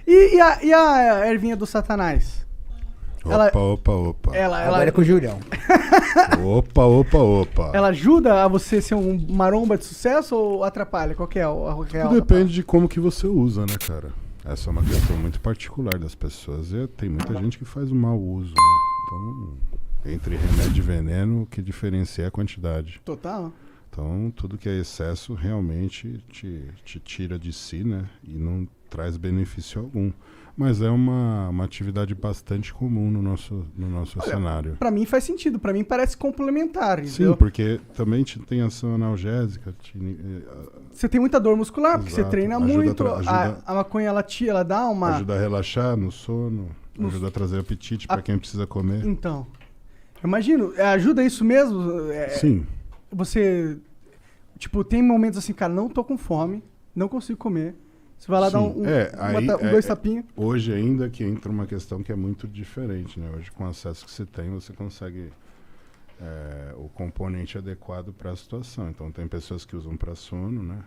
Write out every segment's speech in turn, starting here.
E a ervinha do Satanás? Opa. Agora é com o Julião. Opa. Ela ajuda a você ser um maromba de sucesso ou atrapalha? Qual que é a real? Tudo depende de como que você usa, né, cara? Essa é uma questão muito particular das pessoas. E tem muita gente que faz um mau uso, né? Então, entre remédio e veneno, o que diferencia é a quantidade. Total. Então, tudo que é excesso realmente te tira de si, né? E não traz benefício algum. Mas é uma atividade bastante comum no nosso cenário. Pra mim faz sentido, pra mim parece complementar, entendeu? Sim, porque também tem ação analgésica. Você tem muita dor muscular, porque você Exato. treina Ajuda muito. ajuda- A maconha, ela dá uma... Ajuda a relaxar no sono, ajuda a trazer apetite para quem precisa comer. Então, eu imagino, ajuda isso mesmo? Sim. Você, tipo, tem momentos assim, cara, não tô com fome, não consigo comer. Você vai lá dar dois tapinhos. Hoje ainda que entra uma questão que é muito diferente, né? Hoje com o acesso que você tem, você consegue o componente adequado para a situação. Então tem pessoas que usam para sono, né?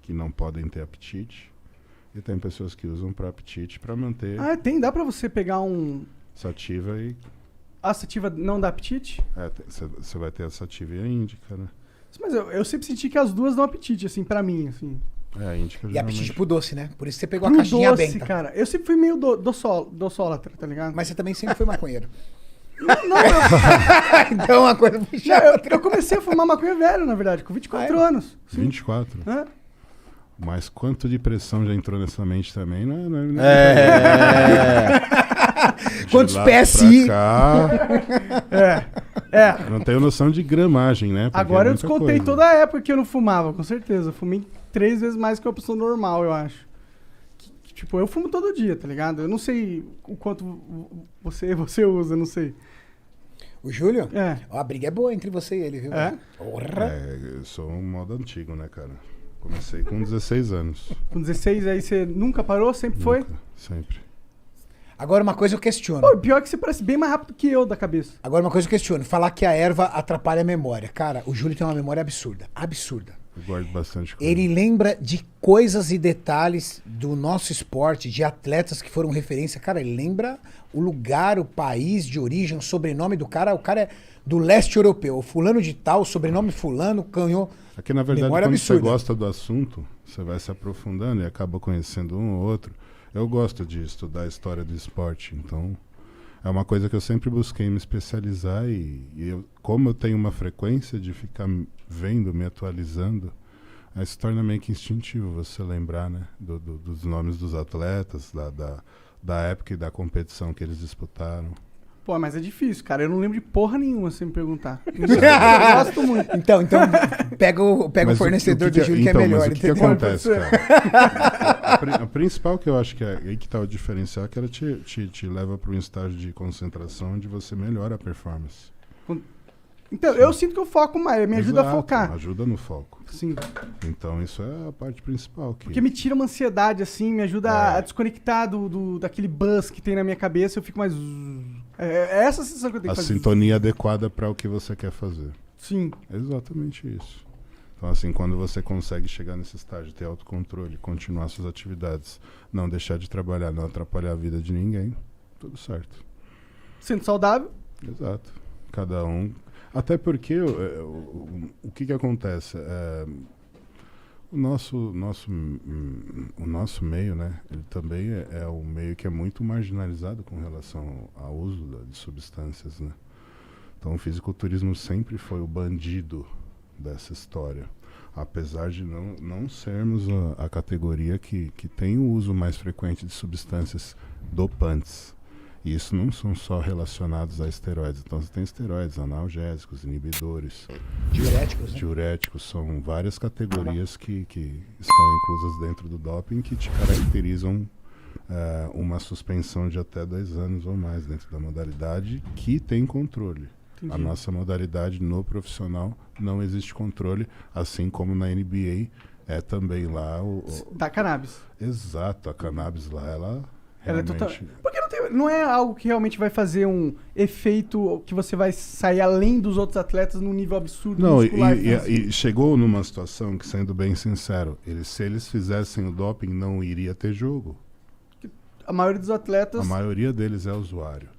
Que não podem ter apetite. E tem pessoas que usam para apetite para manter... Dá para você pegar um... Sativa e... A sativa não dá apetite? Você vai ter a sativa e a índica, né? Mas eu sempre senti que as duas dão apetite, assim, pra mim, assim. A índica E apetite pro doce, né? Por isso você pegou Pro a caixinha doce, benta. cara. Eu sempre fui meio doçólatra, tá ligado? Mas você também sempre foi maconheiro. Não, Então uma coisa puxa a outra. eu comecei a fumar maconha velho, na verdade, com 24 anos. Sim. 24? É. Mas quanto de pressão já entrou nessa mente também, né? Quantos PSI? Não tenho noção de gramagem, né? Porque Agora é eu muita descontei coisa. toda a época que eu não fumava, com certeza. Eu fumei 3 vezes mais que uma pessoa normal, eu acho. Tipo, eu fumo todo dia, tá ligado? Eu não sei o quanto você usa, não sei. O Júlio? É. Ó, a briga é boa entre você e ele, viu? É? Porra. Eu sou um modo antigo, né, cara? Comecei com 16 anos. Com 16 aí você nunca parou? Sempre foi? Nunca, sempre. Agora uma coisa eu questiono. Pô, pior que você parece bem mais rápido que eu da cabeça. Agora uma coisa eu questiono. Falar que a erva atrapalha a memória. Cara, o Júlio tem uma memória absurda. Absurda. Eu guardo bastante coisa. Ele lembra de coisas e detalhes do nosso esporte, de atletas que foram referência. Cara, ele lembra o lugar, o país de origem, o sobrenome do cara. O cara é do leste europeu. O fulano de tal, o sobrenome fulano, ganhou. Aqui, na verdade, memória quando absurda. você gosta do assunto, você vai se aprofundando e acaba conhecendo um ou outro. Eu gosto de estudar a história do esporte, então é uma coisa que eu sempre busquei me especializar como eu tenho uma frequência de ficar vendo, me atualizando, aí se torna meio que instintivo você lembrar, né, dos nomes dos atletas, da época e da competição que eles disputaram. Pô, mas é difícil, cara. Eu não lembro de porra nenhuma, se me perguntar. Eu gosto muito. Então pega o fornecedor do Júlio que é melhor. Mas o que acontece, cara? A principal que eu acho que é aí que tá o diferencial é que ela te leva para um estágio de concentração onde você melhora a performance. Então, eu sinto que eu foco mais, me ajuda a Exato, focar. Ajuda no foco. Sim. Então isso é a parte principal. Porque me tira uma ansiedade, assim, me ajuda a desconectar daquele buzz que tem na minha cabeça, eu fico mais... É essa a sensação que eu tenho A que fazer. sintonia adequada para o que você quer fazer. Sim. É exatamente isso. Então, assim, quando você consegue chegar nesse estágio, ter autocontrole, continuar suas atividades, não deixar de trabalhar, não atrapalhar a vida de ninguém, tudo certo. Sendo saudável. Exato. Cada um... Até porque o que acontece? O nosso meio, né? Ele também é um meio que é muito marginalizado com relação ao uso de substâncias, né? Então o fisiculturismo sempre foi o bandido dessa história. Apesar de não sermos a categoria que tem o uso mais frequente de substâncias dopantes. E isso não são só relacionados a esteroides. Então você tem esteroides, analgésicos, inibidores. Diuréticos, né? Diuréticos, são várias categorias que estão inclusas dentro do doping que te caracterizam uma suspensão de até 2 anos ou mais dentro da modalidade que tem controle. Entendi. A nossa modalidade no profissional não existe controle, assim como na NBA é também lá Da cannabis. Exato, a cannabis lá, ela é realmente... total... Porque não é algo que realmente vai fazer um efeito que você vai sair além dos outros atletas num nível absurdo Não, muscular. e chegou numa situação que, sendo bem sincero, se eles fizessem o doping, não iria ter jogo. a maioria dos atletas... A maioria deles é usuário.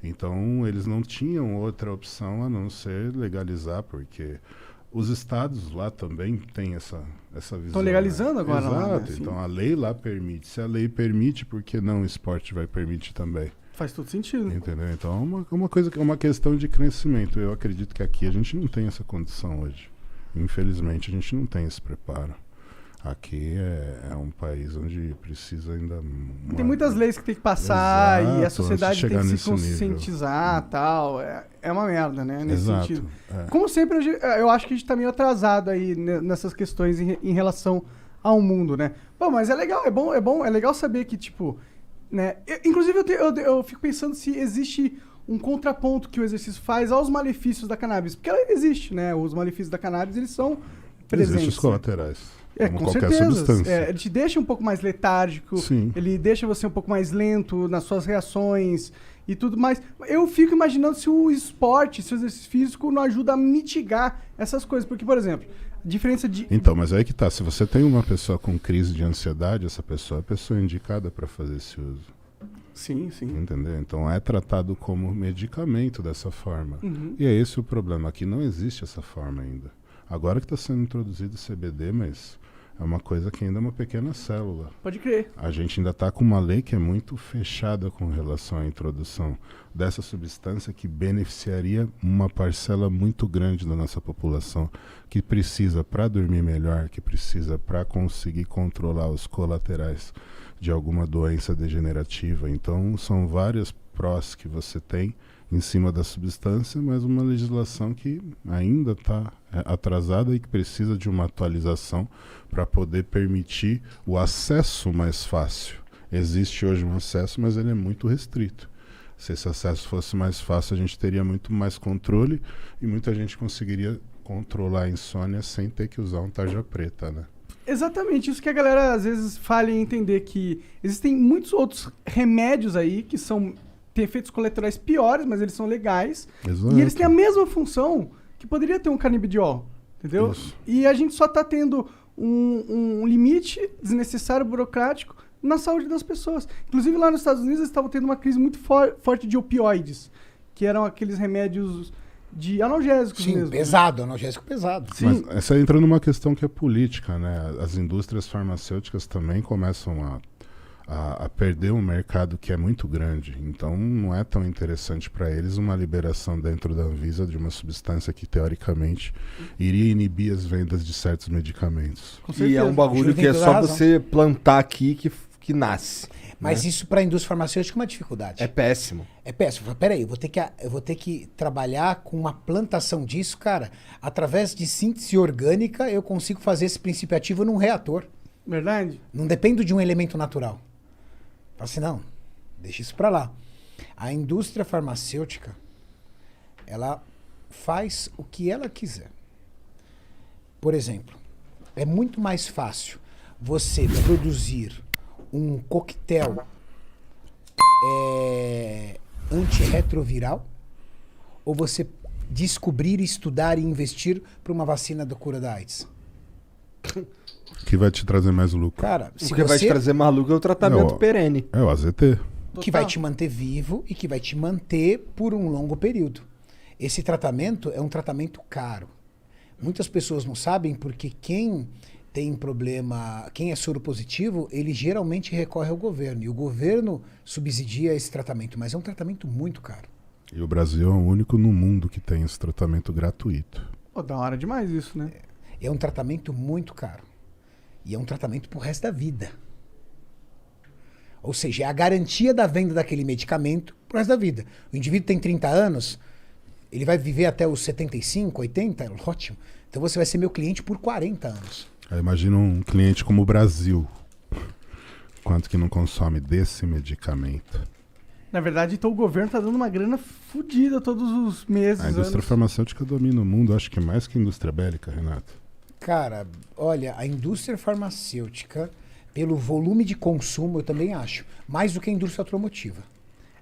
Então, eles não tinham outra opção a não ser legalizar, porque os estados lá também têm essa visão. Estão legalizando agora Exato. lá, né? Então, a lei lá permite. Se a lei permite, por que não o esporte vai permitir também? Faz todo sentido. Entendeu? Então, é uma questão de crescimento. Eu acredito que aqui a gente não tem essa condição hoje. Infelizmente, a gente não tem esse preparo. Aqui é um país onde precisa ainda... Tem muitas leis que tem que passar. Exato, E a sociedade tem que se nesse conscientizar e tal. É uma merda, né? Nesse Exato, sentido. é. Como sempre, eu acho que a gente tá meio atrasado aí nessas questões em relação ao mundo, né? Pô, mas é legal, é legal saber que, tipo... Né? Inclusive, eu fico pensando se existe um contraponto que o exercício faz aos malefícios da cannabis. Porque ela existe, né? Os malefícios da cannabis, eles são presentes. Existem os colaterais. Como com qualquer certeza. substância. Ele te deixa um pouco mais letárgico, Sim. ele deixa você um pouco mais lento nas suas reações e tudo mais. Eu fico imaginando se o esporte, se o exercício físico não ajuda a mitigar essas coisas. Porque, por exemplo, a diferença de... Então, mas aí que tá. Se você tem uma pessoa com crise de ansiedade, essa pessoa é a pessoa indicada para fazer esse uso. Sim, sim. Entendeu? Então é tratado como medicamento dessa forma. Uhum. E é esse o problema. Aqui não existe essa forma ainda. Agora que está sendo introduzido o CBD, mas é uma coisa que ainda é uma pequena célula. Pode crer. A gente ainda está com uma lei que é muito fechada com relação à introdução dessa substância que beneficiaria uma parcela muito grande da nossa população que precisa para dormir melhor, que precisa para conseguir controlar os colaterais de alguma doença degenerativa. Então, são várias prós que você tem em cima da substância, mas uma legislação que ainda está atrasada e que precisa de uma atualização para poder permitir o acesso mais fácil. Existe hoje um acesso, mas ele é muito restrito. Se esse acesso fosse mais fácil, a gente teria muito mais controle e muita gente conseguiria controlar a insônia sem ter que usar um tarja preta, né? Exatamente, isso que a galera às vezes falha em entender, que existem muitos outros remédios aí que têm efeitos colaterais piores, mas eles são legais. Exato. E eles têm a mesma função que poderia ter um canabidiol, entendeu? Isso. E a gente só está tendo um limite desnecessário, burocrático, na saúde das pessoas. Inclusive lá nos Estados Unidos eles estavam tendo uma crise muito forte de opioides, que eram aqueles remédios de analgésicos mesmo. Sim, pesado, analgésico pesado. Sim. Mas essa entra numa questão que é política, né? As indústrias farmacêuticas também começam a perder um mercado que é muito grande. Então não é tão interessante para eles uma liberação dentro da Anvisa de uma substância que teoricamente iria inibir as vendas de certos medicamentos. Com E certeza. é um bagulho Júlio que tem é toda só a razão. você plantar aqui que nasce. Mas isso para a indústria farmacêutica é uma dificuldade. É péssimo. É péssimo. Peraí, eu vou ter que trabalhar com uma plantação disso, cara. Através de síntese orgânica, eu consigo fazer esse princípio ativo num reator. Verdade? Não dependo de um elemento natural. Fala assim, não, deixa isso para lá. A indústria farmacêutica, ela faz o que ela quiser. Por exemplo, é muito mais fácil você produzir um coquetel antirretroviral ou você descobrir, estudar e investir para uma vacina da cura da AIDS? Que vai te trazer mais lucro. Cara, O se que vai te você trazer maluco é o tratamento Não, perene. É o AZT. que vai te manter vivo e que vai te manter por um longo período. Esse tratamento é um tratamento caro. Muitas pessoas não sabem porque quem tem problema, quem é soro positivo, ele geralmente recorre ao governo. E o governo subsidia esse tratamento, mas é um tratamento muito caro. E o Brasil é o único no mundo que tem esse tratamento gratuito. Pô, da hora demais isso, né? É um tratamento muito caro. E é um tratamento pro resto da vida. Ou seja, é a garantia da venda daquele medicamento pro resto da vida. O indivíduo tem 30 anos, ele vai viver até os 75, 80, ótimo. Então você vai ser meu cliente por 40 anos. Aí imagina um cliente como o Brasil. Quanto que não consome desse medicamento? Na verdade, então o governo tá dando uma grana fodida todos os meses. A indústria anos. farmacêutica domina o mundo, acho que mais que a indústria bélica, Renato. Cara, olha, a indústria farmacêutica, pelo volume de consumo, eu também acho, mais do que a indústria automotiva.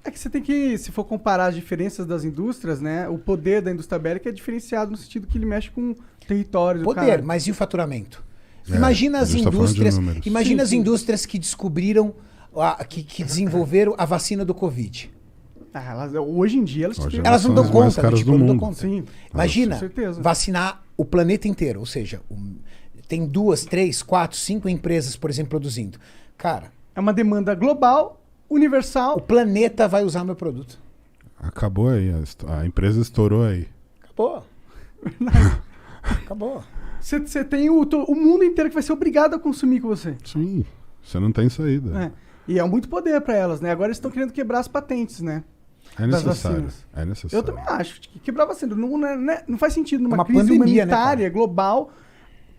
É que você tem que, se for comparar as diferenças das indústrias, né? O poder da indústria bélica é diferenciado no sentido que ele mexe com territórios. Poder, mas e o faturamento? É, Imagina a as gente tá falando de indústrias, números. imagina Sim, as sim. indústrias que descobriram que desenvolveram a vacina do Covid. Hoje em dia elas Hoje têm- Elas não dão são as mais conta, caras tipo, do não dão mundo. conta. Sim. Imagina Com certeza. vacinar o planeta inteiro, ou seja, tem 2, 3, 4, 5 empresas, por exemplo, produzindo. Cara, É uma demanda global, universal. o planeta vai usar meu produto. Acabou aí, a empresa estourou aí. Acabou. Acabou. Você tem o mundo inteiro que vai ser obrigado a consumir com você. Sim, você não tem saída. É. E é muito poder para elas, né? Agora eles estão querendo quebrar as patentes, né? É Das necessário. vacinas. É necessário. Eu também acho que quebrar vacina não faz sentido numa Uma crise pandemia, né, humanitária global,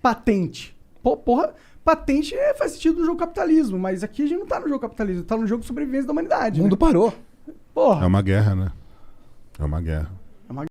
patente. Porra, patente faz sentido no jogo capitalismo, mas aqui a gente não tá no jogo capitalismo, tá no jogo de sobrevivência da humanidade. O mundo Né? parou. É Porra. uma guerra, né? É uma guerra.